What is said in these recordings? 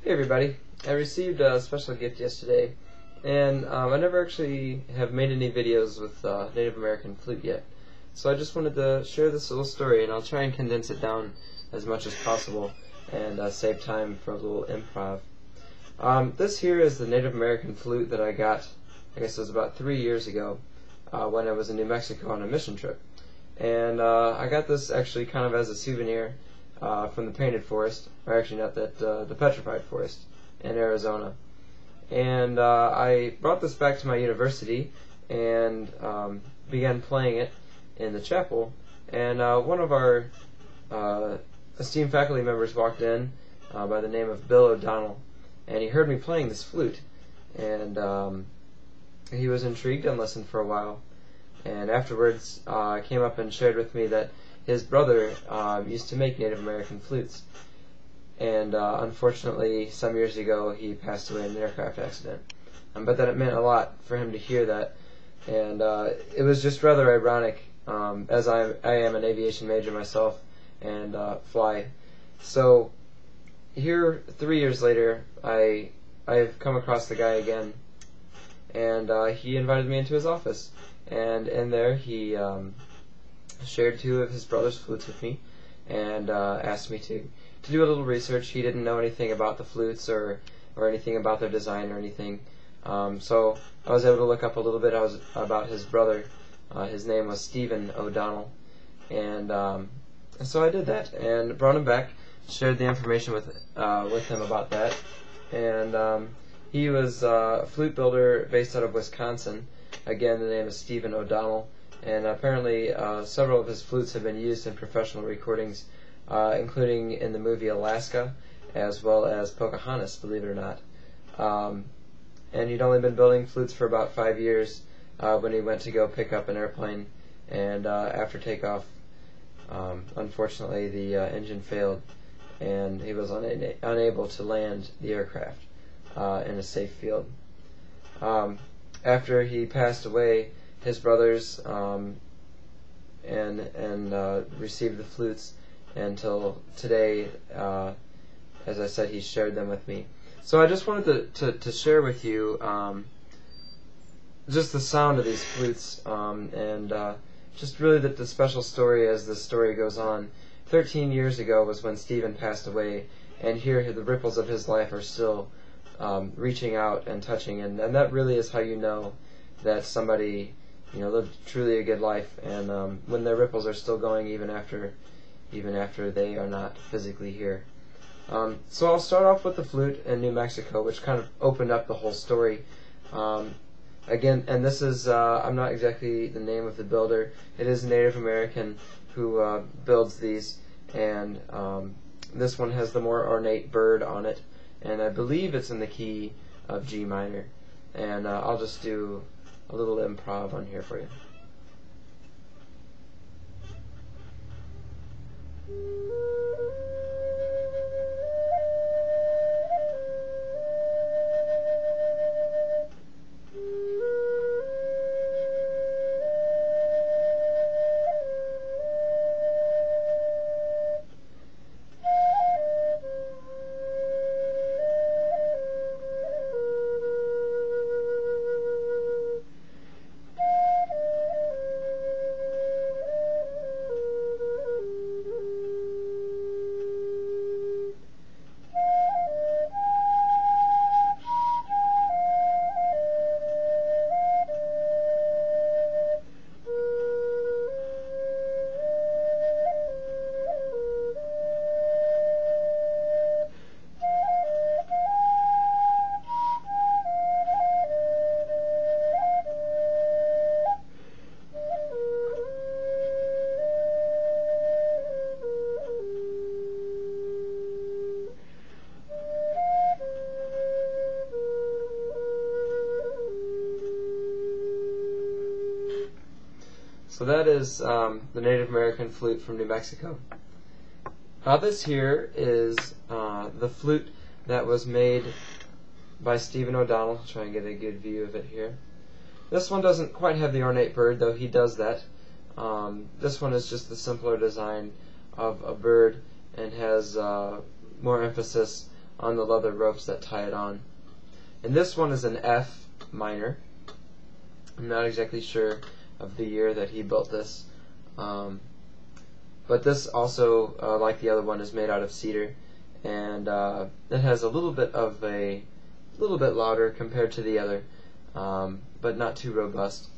Hey everybody, I received a special gift yesterday, and I never actually have made any videos with Native American flute yet. So I just wanted to share this little story, and I'll try and condense it down as much as possible and save time for a little improv. This here is the Native American flute that I got, I guess it was about 3 years ago, when I was in New Mexico on a mission trip. And I got this actually kind of as a souvenir from the Painted Forest, or actually not that, the Petrified Forest in Arizona. And I brought this back to my university and began playing it in the chapel. And one of our esteemed faculty members walked in by the name of Bill O'Donnell, and he heard me playing this flute. And he was intrigued and listened for a while. And afterwards came up and shared with me that his brother used to make Native American flutes. And unfortunately, some years ago, he passed away in an aircraft accident. But that it meant a lot for him to hear that. And it was just rather ironic, as I am an aviation major myself and fly. So here, 3 years later, I've come across the guy again. And he invited me into his office. And in there, he shared 2 of his brother's flutes with me and asked me to do a little research. He didn't know anything about the flutes or anything about their design or anything. So I was able to look up a little bit about his brother. His name was Stephen O'Donnell. And so I did that and brought him back, shared the information with him about that. And he was a flute builder based out of Wisconsin. Again, the name is Stephen O'Donnell. And apparently several of his flutes have been used in professional recordings, including in the movie Alaska, as well as Pocahontas, believe it or not. And he'd only been building flutes for about 5 years when he went to go pick up an airplane, and after takeoff, unfortunately the engine failed, and he was unable to land the aircraft in a safe field. After he passed away, his brothers received the flutes until today. As I said, he shared them with me. So I just wanted to share with you just the sound of these flutes and just really the special story as the story goes on. 13 years ago was when Stephen passed away, and here the ripples of his life are still reaching out and touching, and that really is how you know that somebody lived truly a good life, and when their ripples are still going even after they are not physically here. So I'll start off with the flute in New Mexico, which kind of opened up the whole story. Again, and this is, I'm not exactly the name of the builder. It is Native American who builds these, and this one has the more ornate bird on it, and I believe it's in the key of G minor. And I'll just do a little improv on here for you. So that is the Native American flute from New Mexico. This here is the flute that was made by Stephen O'Donnell. I'll try and get a good view of it here. This one doesn't quite have the ornate bird, though he does that. This one is just the simpler design of a bird and has more emphasis on the leather ropes that tie it on. And this one is an F minor. I'm not exactly sure of the year that he built this, but this also, like the other one, is made out of cedar, and it has a little bit louder compared to the other, but not too robust.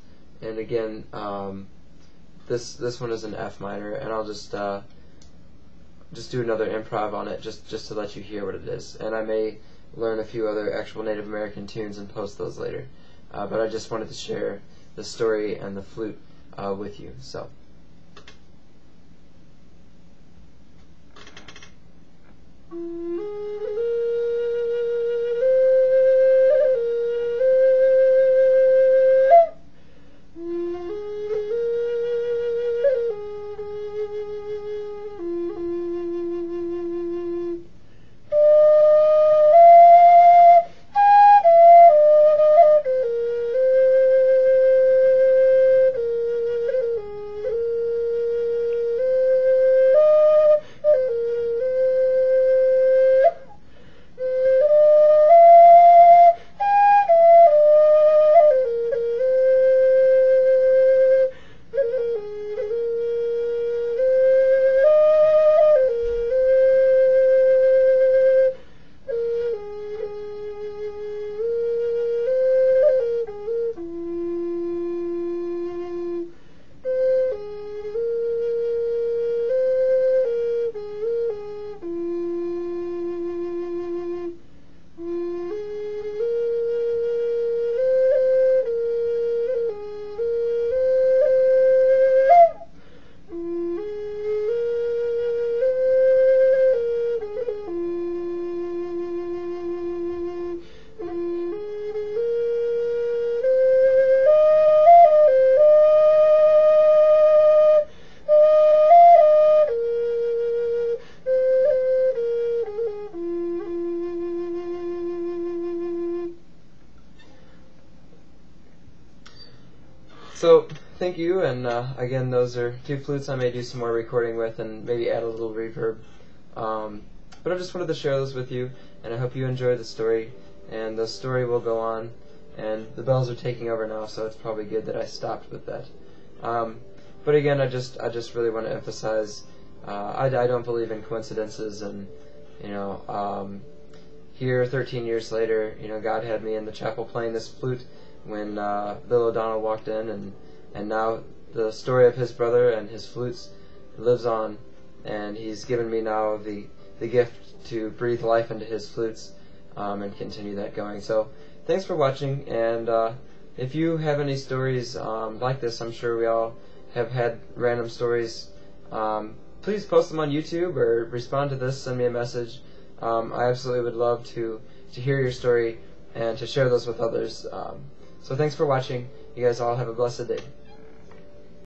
And again, this one is an F minor, and I'll just do another improv on it, just to let you hear what it is. And I may learn a few other actual Native American tunes and post those later. But I just wanted to share the story and the flute with you. So. So, thank you, and again, those are two flutes I may do some more recording with and maybe add a little reverb. But I just wanted to share those with you, and I hope you enjoy the story, and the story will go on, and the bells are taking over now, so it's probably good that I stopped with that. But again, I just really want to emphasize, I don't believe in coincidences, and, here 13 years later, God had me in the chapel playing this flute when Bill O'Donnell walked in, and now the story of his brother and his flutes lives on, and he's given me now the gift to breathe life into his flutes and continue that going. So thanks for watching, and if you have any stories like this, I'm sure we all have had random stories, please post them on YouTube or respond to this, send me a message. I absolutely would love to hear your story and to share those with others. So thanks for watching. You guys all have a blessed day.